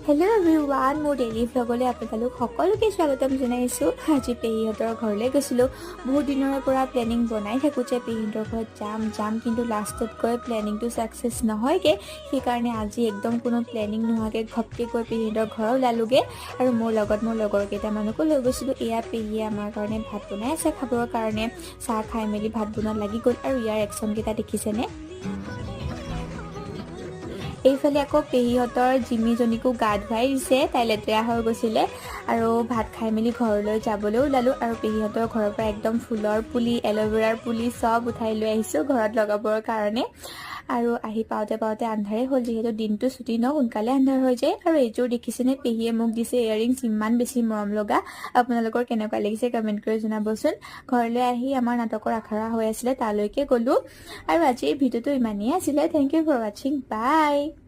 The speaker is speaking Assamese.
হেল্ল' এভৰিৱান, মোৰ ডেইলি ভ্লগলৈ আপোনালোক সকলোকে স্বাগতম জনাইছোঁ। আজি পেহীহঁতৰ ঘৰলৈ গৈছিলোঁ। বহুত দিনৰে পৰা প্লেনিং বনাই থাকোঁ যে পেহীহঁতৰ ঘৰত যাম কিন্তু লাষ্টত গৈ প্লেনিংটো ছাকচেছ নহয়গৈ। সেইকাৰণে আজি একদম কোনো প্লেনিং নোহোৱাকৈ ঘপকৈ গৈ পেহীহঁতৰ ঘৰ ওলালোগৈ আৰু মোৰ লগত মোৰ লগৰ কেইটামানকো লৈ গৈছিলোঁ। এয়া পেহীয়ে আমাৰ কাৰণে ভাত বনাই আছে খাবৰ কাৰণে। চাহ খাই মেলি ভাত বনোৱাত লাগি গ'ল আৰু ইয়াৰ একশ্যনকেইটা দেখিছেনে? এইফালে আকৌ পেহীহঁতৰ জিমিজনীকো গা ধুৱাই দিছে, তাই লেতেৰা হৈ গৈছিলে। আৰু ভাত খাই মেলি ঘৰলৈ যাবলৈ ওলালোঁ আৰু পেহীহঁতৰ ঘৰৰ পৰা একদম ফুলৰ পুলি, এল'ভেৰাৰ পুলি চব উঠাই লৈ আহিছোঁ ঘৰত লগাবৰ কাৰণে। আৰু আহি পাওঁতে আন্ধাৰেই হ'ল, যিহেতু দিনটো ছুটি ন, সোনকালে আন্ধাৰ হৈ যায়। আৰু এইযোৰ দেখিছেনে, পেহীয়ে মোক দিছে ইয়েৰিংছ, ইমান বেছি মৰম লগা। আপোনালোকৰ কেনেকুৱা লাগিছে কমেণ্ট কৰি জনাবচোন। ঘৰলৈ আহি আমাৰ নাটকৰ আখৰা হৈ আছিলে, তালৈকে গ'লোঁ। আৰু আজিৰ ভিডিঅ'টো ইমানেই আছিলে। থেংক ইউ ফৰ ৱাচিং, বাই।